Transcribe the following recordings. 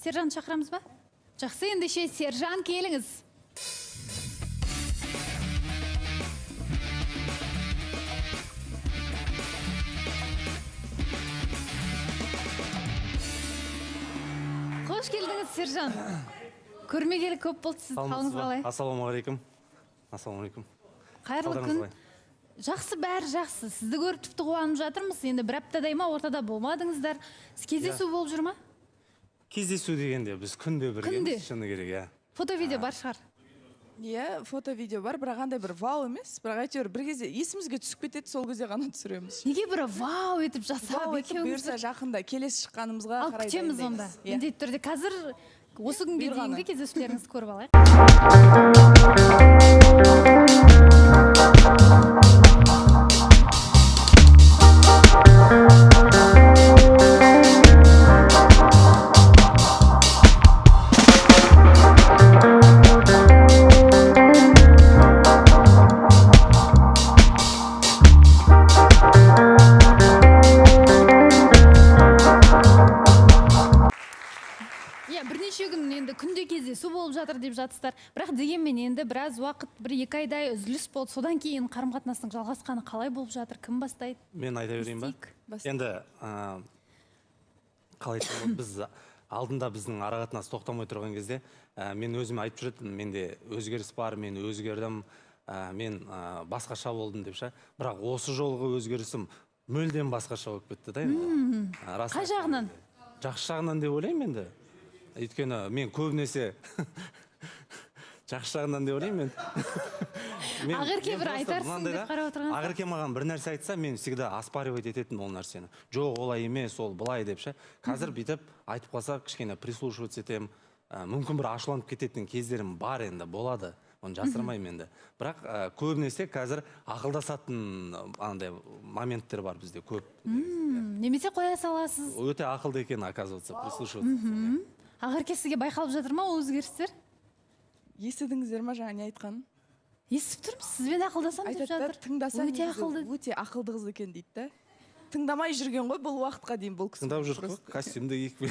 Сержан шақырамыз ба? Жақсы, ендеше Сержан келіңіз. Қош келдіңіз, Сержан. Көрмегелі көп болды, сіз қалыңыз қалай? Ассалаумағалейкум. Ассалаумағалейкум. Қайырлы күн. Жақсы, бәрі жақсы. Сізді көріп тіпті қуанып жатырмыз. Енді бір аптадай ма, ортада болмадыңыздар. Сіз кездесу болып жүр ма? Кездесу дегенде біз күнде біргеміз, шыны керек, иә. Фото-видео бар шығар. Иә, фото-видео бар, бірақ андай бір вау емес. Бірақ әйтеуір бір кезде есімізге түсіп кетеді, сол кезде ғана түсіреміз. Неге бір вау етіп жасап Вау етіп бұйырса жақында келесі шыққанымызға ал қарай күтеміз онда. Міндетті түрде қазір осы күнге дейінгі кездесулеріңізді көріп алайық. Бірнеше күн енді күнде кездесу болып жатыр деп жатсыздар. Бірақ дегенмен енді біраз уақыт, бір 2 айдай үзіліс болды. Содан кейін қарым-қатынастың жалғасқаны қалай болып жатыр? Кім бастайды? Мен айта берейін ба? Енді қалай айтсам, біз алдында біздің арақатынас тоқтамай тұрған кезде, мен өзіме айтып жүретінмін, менде өзгеріс бар, мен өзгердім, мен басқаша болдым деп ше. Бірақ осы жолғы өзгерісім мүлдем басқаша болып кетті да енді. Қай жағынан? Жақсы жағынан деп ойлаймын енді. Өйткені мен көбінесе жақсы жағынан деп ойлаймын мен. Ақерке бір айтарсың деп қарап отырған. Ақерке маған бір нәрсе айтса, мен всегда оспаривать ететін ол нәрсені. Жоқ, олай емес, ол былай деп ше. Қазір бүйтіп айтып қалса, кішкене прислушиваться етемін. Мүмкін бір ашуланып кететін кездерім бар енді, болады. Оны жасырмаймын енді. Бірақ көбінесе қазір ақылдасатын андай моменттер бар бізде көп. Немесе қоя саласыз? Өте ақылды екен, оказывается, прислушиваться. Ақерке сізге байқалып жатыр ма ол өзгерістер? Естідіңіздер ма жаңа не айтқанын? Естіп тұрмыз, сізбен ақылдасам деп жатыр. Тыңдасаң өте ақылды қыз екен дейді да. Тыңдамай жүрген ғой бұл уақытқа дейін бұл кісі. Тыңдап жүр ғой, костюмді киіп.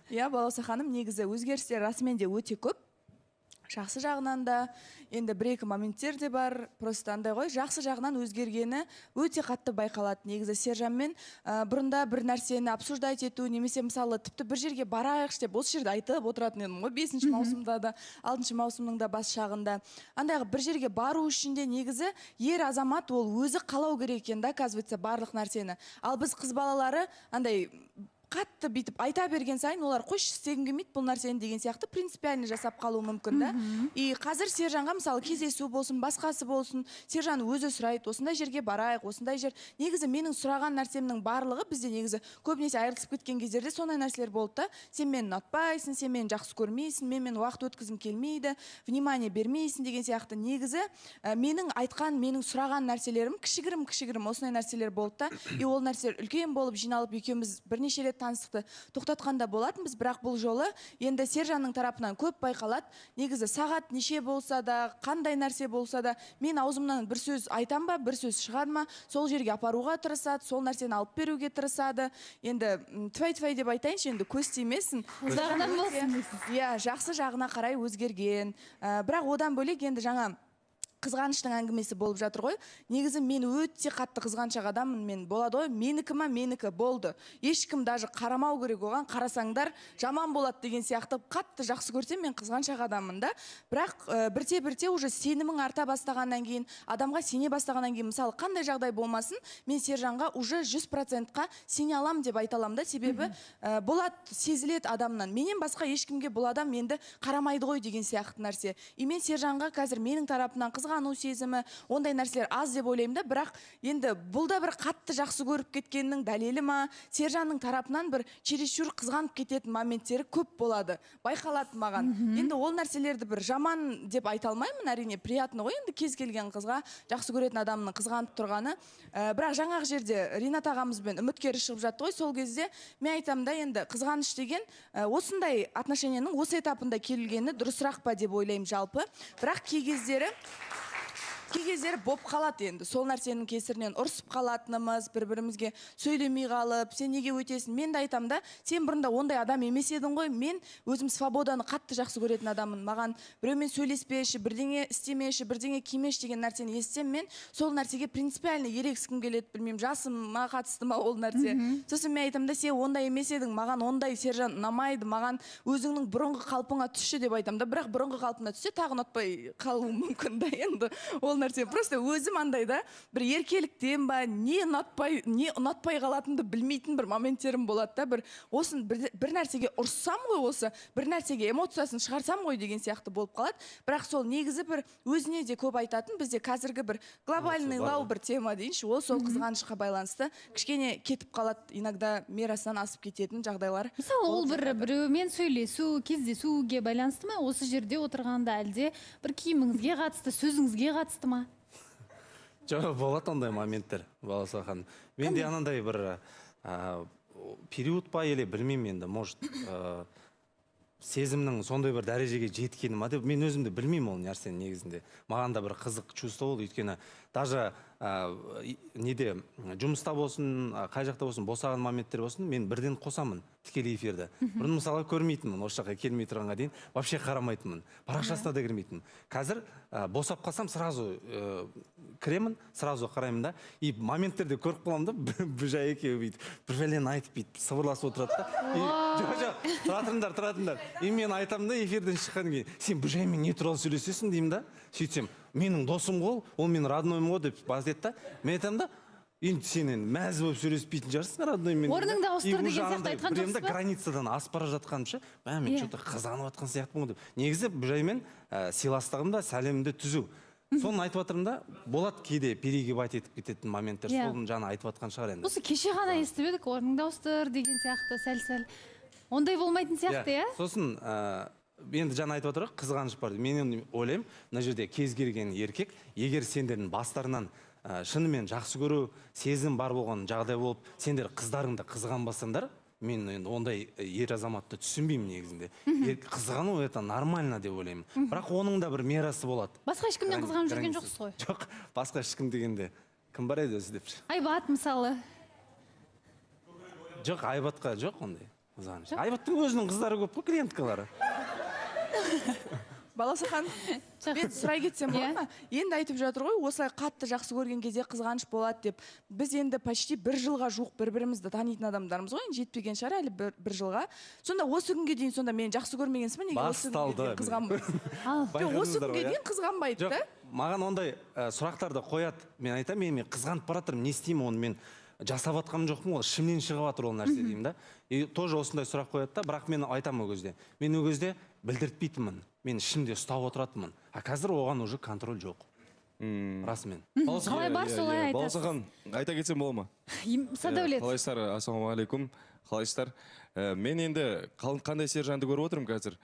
Иә, Балауса ханым, негізі өзгерістер расымен де өте көп. Жақсы жағынан да, енді бір-екі моменттер де бар, просто андай ғой, жақсы жағынан өзгергені өте қатты байқалады. Негізі Сержанмен бұрында бір нәрсені обсуждать ету, немесе мысалы тіпті бір жерге барайықшы деп осы жерде айтып отыратын едім ғой, 5-ші маусымда да, 6-ші маусымның да бас шағында. Андайғы бір жерге бару үшін де негізі ер азамат ол өзі қалау керек екен да, оказывается, барлық нәрсені. Ал біз қыз балалары андай қатты бүйтіп айта берген сайын олар қойшы істегім келмейді бұл нәрсені деген сияқты принципиально жасап қалуы мүмкін да. И қазір Сержанға мысалы кездесу болсын, басқасы болсын, Сержан өзі сұрайды, осындай жерге барайық, осындай жер. Негізі менің сұраған нәрсемнің барлығы бізде негізі көбінесе айырылысып кеткен кездерде сондай нәрселер болды да. Сен мені ұнатпайсың, сен мені жақсы көрмейсің, мен уақыт өткізгім келмейді, внимание бермейсің деген сияқты. Негізі менің айтқан, менің сұраған нәрселерім кішігірім осындай нәрселер болды да. И ол нәрселер үлкен болып жиналып екеуміз бірнеше рет таныстықты тоқтатқанда болатынбыз, бірақ бұл жолы енді Сержанның тарапынан көп байқалады. Негізі сағат неше болса да, қандай нәрсе болса да, мен аузымнан бір сөз айтам ба, бір сөз шығады ма, сол жерге апаруға тырысады, сол нәрсені алып беруге тырысады. Енді тфай-тфай деп айтайыншы, енді көз тимесін. Жағынан болсын. Иә, жақсы жағына қарай өзгерген. Бірақ одан бөлек енді жаңа қызғаныштың әңгімесі болып жатыр ғой. Негізі мен өте қатты қызғаншақ адаммын, мен болады ғой, менікі ма, менікі болды. Ешкім даже қарамау керек оған, қарасаңдар жаман болады деген сияқты қатты жақсы көрсем, мен қызғаншақ адаммын да. Бірақ бірте-бірте уже сенімің арта бастағаннан кейін, адамға сене бастағаннан кейін, мысалы қандай жағдай болмасын, мен Сержанға уже 100%-қа сене алам деп айта аламын да. Себебі болады, сезіледі адамнан. Менен басқа ешкімге бұл адам енді қарамайды ғой деген сияқты нәрсе. И мен Сержанға қазір менің тарапынан қызғану сезімі, ондай нәрселер аз деп ойлаймын да, бірақ енді бұл да бір қатты жақсы көріп кеткеннің дәлелі ма, Сержанның тарапынан бір чересчур қызғанып кететін моменттері көп болады, байқалады маған. Енді ол нәрселерді бір жаман деп айта алмаймын, әрине приятно ғой, енді кез келген қызға жақсы көретін адамның қызғанып тұрғаны. Бірақ жаңағы жерде Ринат ағамызбен үміткер шығып жатты ғой, сол кезде мен айтамын да, енді қызғаныш деген осындай отношенияның осы этапында келгені дұрысырақ па деп ойлаймын жалпы. Бірақ кей кездері кей кездері боп қалады енді сол нәрсенің кесірінен ұрысып қалатынымыз, бір-бірімізге сөйлемей қалып, сен неге өтесің? Мен де айтам да, сен бұрында ондай адам емес едің ғой, мен өзім свободаны қатты жақсы көретін адаммын. Маған біреумен сөйлеспеші, бірдеңе істемеші, бірдеңе кимеші деген нәрсені естісем, мен сол нәрсеге принципиально ерегіскім келеді, білмеймін, жасыма қатысты ма ол нәрсе. Сосын мен айтам да, сен ондай емес едің, маған ондай сержант ұнамайды, маған өзіңнің бұрынғы қалпыңа түсші деп айтам да, бірақ бұрынғы қалпына түссе тағы ұнатпай қалуы мүмкін да енді ол нәрсе. Просто өзім андай да, бір еркеліктен ба, не ұнатпай қалатынды білмейтін бір моменттерім болады да, бір нәрсеге ұрыссам ғой осы, бір нәрсеге эмоциясын шығарсам ғой деген сияқты болып қалады. Бірақ сол негізі бір өзіне де көп айтатын, бізде қазіргі бір глобальный лау бір тема дейінші, ол сол қызғанышқа байланысты кішкене кетіп қалады, иногда мерасынан асып кететін жағдайлар. Мысалы, ол біреумен сөйлесу, кездесуге байланысты ма? Осы жерде отырғанда әлде бір киіміңізге қатысты, сөзіңізге қатысты ма? Жоқ, болады ондай моменттер, Балауса ханым. Менде анандай бір период па, или білмеймін енді, может, сезімнің сондай бір дәрежеге жеткені ма деп, мен өзімді білмеймін ол нәрсені негізінде. Маған да бір қызық чувство болды, өйткені даже неде жұмыста болсын, қай жақта болсын, босаған моменттер болсын, мен бірден қосамын тікелей эфирді. Бұрын мысалға көрмейтінмін, осы жаққа келмей тұрғанға дейін вообще қарамайтынмын, парақшасына да кірмейтінмін. Қазір босап қалсам, сразу кіремін, сразу қараймын да, и моменттерде көріп қаламын да, бүжай екеуі бүйтіп бір бәлені айтып бүйтіп сыбырласып отырады да. Жоқ, тұратыңдар. И мен айтамын да, эфирден шыққан кейін, сен бүжаймен не туралы сөйлесесің деймін да, сөйтсем, менің досым ғой, ол менің роднойым ғой деп базет та, мен айтамын да, енді сенен мәз болып сөйлеспейтін жарсың родноймен. Орныңды ауыстыр деген сияқты айтқан жоқсыз ба? Границадан асып бара жатқанымша, мен что-то қызғанып жатқан сияқтымын ғой деп. Негізі бүжаймен сыйластығымда, сәлемімді түзу. Соны айтып жатырмын да, болады кейде перегибать етіп кететін моменттер, соны жаңа айтып жатқан шығар енді. Осы кеше ғана естіп едік, орныңды ауыстыр деген сияқты, сәл-сәл. Ондай болмайтын сияқты, иә? Сосын енді жаңа айтып отырық, қызғаныш бар. Мен ойлаймын, мына жерде кез келген еркек, егер сендердің бастарынан шынымен жақсы көру, сезім бар болған жағдай болып, сендер қыздарыңды қызғанбасаңдар, мен енді ондай ер азаматты түсінбеймін негізінде. Қызғану это нормально деп ойлаймын. Бірақ оның да бір мерасы болады. Басқа ешкімнен қызғанып жүрген жоқсыз ғой? Жоқ, басқа ешкім дегенде кім бар еді өзі депші. Айбат мысалы. Жоқ, Айбатқа жоқ ондай қызғаныш. Айбаттың өзінің қыздары көп қой, клиенткалары. Балауса ханым, мен сұрай кетсем болады ма? Енді айтып жатыр ғой, осылай қатты жақсы көрген кезде қызғаныш болады деп. Біз енді почти бір жылға жуық бір-бірімізді танитын адамдармыз ғой, жетпеген шығар әлі бір жылға. Сонда осы күнге дейін сонда мен жақсы көрмегенсің ба, неге осы күнге дейін қызғанбайсың? Осы күнге дейін қызғанбайды да? Маған ондай сұрақтарды қояды. Мен айтамын, мен қызғанып бара жатырмын, не істеймін оны, мен жасап жатқаным жоқпын, ол ішімнен шығып жатыр ол нәрсе деймін да. И тоже осындай сұрақ қояды да, бірақ мен айтамын ол кезде. Мен ол кезде білдіртпейтінмін. Мен ішімде ұстап отыратынмын. А қазір оған уже контроль жоқ. Расымен. Қалай бар, солай айтасыз. Балауса ханым, айта кетсем бола ма? Садәулет. Қалайсыздар, ассалаумағалейкум. Қалайсыздар? Мен енді қандай сержанды көріп отырмын қазір?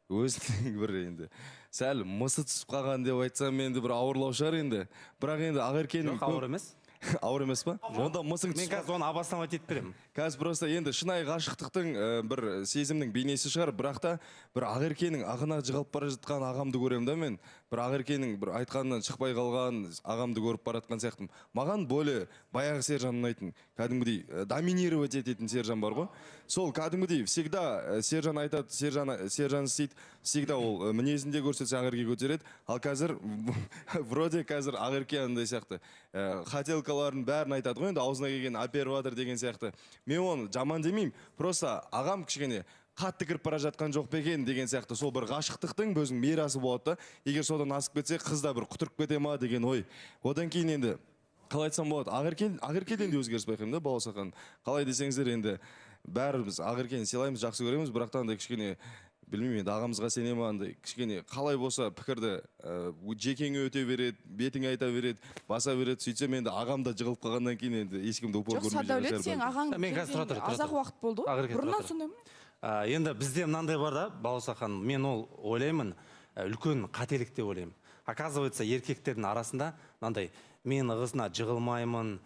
Өзінің бір енді сәл мысы түсіп қалған деп айтсам енді бір ауырлау шығар енді. Бірақ енді Ақеркенің жоқ, ауыр емес. Ауыр емес па? Онда мысың түсіп. Мен қазір оны обосновать етіп беремін. Қазір просто енді шынайы ғашықтықтың бір сезімнің бейнесі шығар, бірақ та бір Ақеркенің ағына жығылып бара жатқан ағамды көремін да мен. Бір Ақеркенің бір айтқанынан шықпай қалған ағамды көріп бара жатқан сияқтымын. Маған более баяғы сержан ұнайтын, кәдімгідей доминировать ететін сержан бар ғой. Сол кәдімгідей всегда сержан айтады, сержан істейді, всегда ол мінезінде көрсетсе Ақерке көтереді. Ал қазір вроде қазір Ақерке андай сияқты хотелкаларын бәрін айтады ғой, енді аузына келген әперіп жатыр деген сияқты. Мен оны жаман демеймін, просто ағам кішкене қатты кіріп бара жатқан жоқ па екен деген сияқты, сол бір ғашықтықтың өзінің мерасы болады да. Егер содан асып кетсе, қыз да бір құтырып кете ма деген ой. Одан кейін енді қалай айтсам болады, Ақеркеден де өзгеріс байқаймын да, Балауса ханым. Қалай десеңіздер, енді бәріміз Ақеркені сыйлаймыз, жақсы көреміз, бірақ та андай кішкене білмеймін, енді ағамызға сене ма, андай кішкене қалай болса пікірді жекеңе өте береді, бетіңе айта береді, баса береді. Сөйтсем енді ағам да жығылып қалғаннан кейін енді ешкімді упор көрмей жатыр. Жоқ, Садәулет, сен ағаң азақ уақыт болды ғой? Бұрыннан сондай ма? Енді бізде мынандай бар да, Балауса ханым, мен ол ойлаймын, үлкен қателік деп ойлаймын. Оказывается, еркектердің арасында мынандай, мен ығысына жығылмаймын,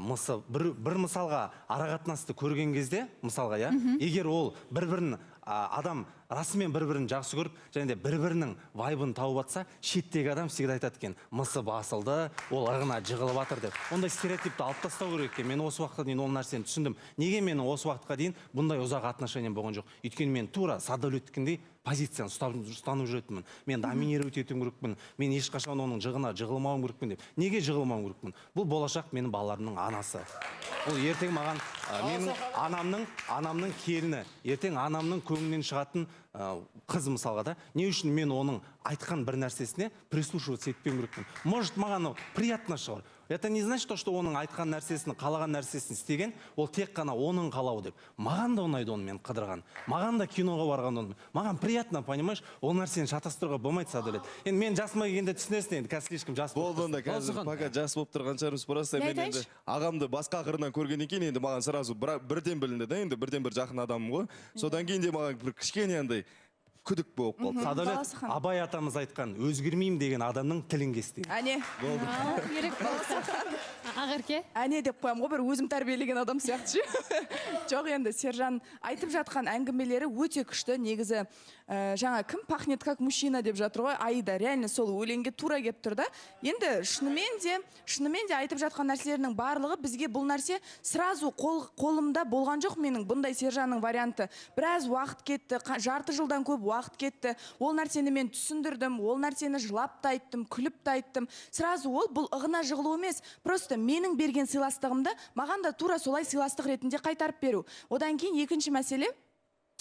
мысы бір мысалға арақатынасты көрген кезде, мысалға, егер ол бір-бірін адам расымен бір-бірін жақсы көріп, және де бір-бірінің вайбын тауып атса, шеттегі адам всегда айтады екен, мысы басылды, ол ығына жығылып жатыр деп. Ондай стереотипті алып тастау керек екен. Мен осы уақытқа дейін ол нәрсені түсіндім. Неге менің осы уақытқа дейін бұндай ұзақ отношениям болған жоқ? Өйткені мен тура Садәулеттікіндей позицияны ұстанып жүретінмін. Мен доминировать етуім керекпін. Мен ешқашан оның жығына жығылмауым керекпін деп. Неге жығылмауым керекпін? Бұл болашақ менің балаларымның анасы. Бұл ертең маған менің анамның келіні, ертең анамның көңілінен шығатын қыз мысалға да, не үшін мен оның айтқан бір нәрсесіне прислушиваться етпеуім керекпін? Может, маған приятно шығар. Это не значит, что оның айтқан нәрсесін, қалаған нәрсесін істеген, ол тек қана оның қалауы деп. Маған да ұнайды оны мен қыдырған. Маған да киноға барған оны. Маған приятно, понимаешь? Ол нәрсені шатастыруға болмайды, Садәулет. Енді мен жасыма келгенде түсінесің, енді қазір слишком жас болып Болды онда, қазір пока жас болып тұрған шығармыз. Просто мен енді ағамды басқа қырынан көргеннен кейін енді маған сразу бірден білінді да, енді бірден бір жақын адамым ғой. Содан кейін де маған бір кішкене андай күдік болып қалды. Садәулет, Абай атамыз айтқан, өзгермеймін деген адамның тілін кесті. Әне. Керек болса. Ақерке? Әне деп қоям ғой, бір өзім тәрбиелеген адам сияқты ше. Жоқ, енді Сержан айтып жатқан әңгімелері өте күшті. Негізі жаңа кім пахнет как мужчина деп жатыр ғой, Аида реально сол өлеңге тура келіп тұр да. Енді шынымен де айтып жатқан нәрселерінің барлығы бізге бұл нәрсе сразу қолымда болған жоқ менің бұндай Сержанның варианты. Біраз уақыт кетті, жарты жылдан көп уақыт кетті. Ол нәрсені мен түсіндірдім, ол нәрсені жылап та айттым, күліп та айттым. Сразу ол бұл ығына жығылу емес, просто менің берген сыйластығымды маған да тура солай сыйластық ретінде қайтарып беру. Одан кейін екінші мәселе,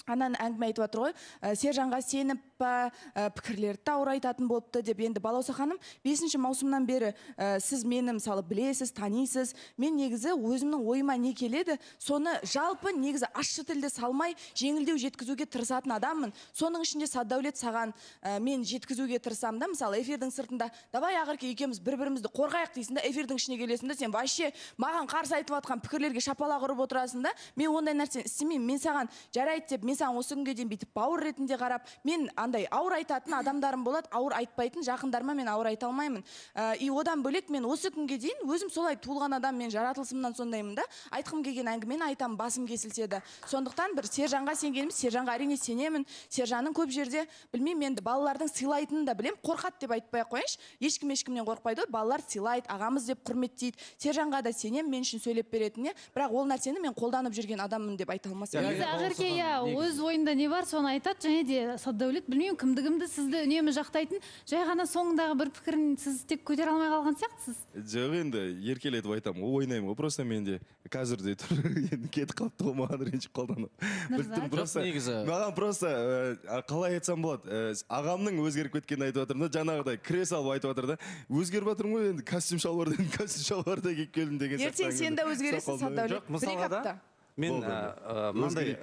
анан әңгіме айтып отыр ғой, Сержанға сеніп па, пікірлерді ауыр айтатын болыпты деп. Енді Балауса ханым, 5 маусымнан бері сіз мені мысалы білесіз, танисыз. Мен негізі өзімнің ойыма не келеді, соны жалпы негізі ащы тілді салмай жеңілдеу жеткізуге тырысатын адаммын. Соның ішінде Садәулет саған мен жеткізуге тырысам да, мысалы эфирдің сыртында, давай Ақерке екеуміз бір-бірімізді қорғайық дейсің да, эфирдің ішіне келесің да, сен вообще маған қарсы айтып жатқан пікірлерге шапалақ ұрып отырасың да. Мен ондай нәрсені істемеймін. Мен саған жарайды деп, мен саған осы күнге дейін бүйтіп бауыр ретінде қарап, мен андай ауыр айтатын адамдарым болады, ауыр айтпайтын жақындарыма мен ауыр айта алмаймын. И одан бөлек мен осы күнге дейін өзім солай туылған адам, мен жаратылысымнан сондаймын да. Айтқым келген әңгімені айтам, басым кесілсе де. Сондықтан бір Сержанға сенгеніміз, Сержанға әрине сенемін. Сержанның көп жерде білмеймін, енді балалардың сыйлайтынын да білем, қорқады деп айтпай ақ қояйыншы. Ешкімнен қорықпайды, балалар сыйлайды, ағамыз деп құрметтейді. Сержанға да сенем, мен үшін сөйлеп беретініне, бірақ ол нәрсені мен қолданып жүрген адаммын деп айта алмасам. Ақерке, өз ойында не бар, соны айтады, және де Садәулет білмеймін кімді сізді үнемі жақтайтын, жай ғана соңындағы бір пікірін сіз тек көтере алмай қалған сияқтысыз. Жоқ, енді еркелетіп айтамын, ойнаймын ғой, просто менде қазір де тұр, енді кетіп қалыпты ғой, маған ренжіп қалды. Маған просто қалай айтсам болады, ағамның өзгеріп кеткенін айтып жатырмын да, жаңағыдай кіре салып айтып жатыр да, өзгеріп жатырмын ғой, енді костюм шалбарда киіп келдім деген сияқты. Ертең сен де өзгересің, Садәулет. Мысалға да мен мынандай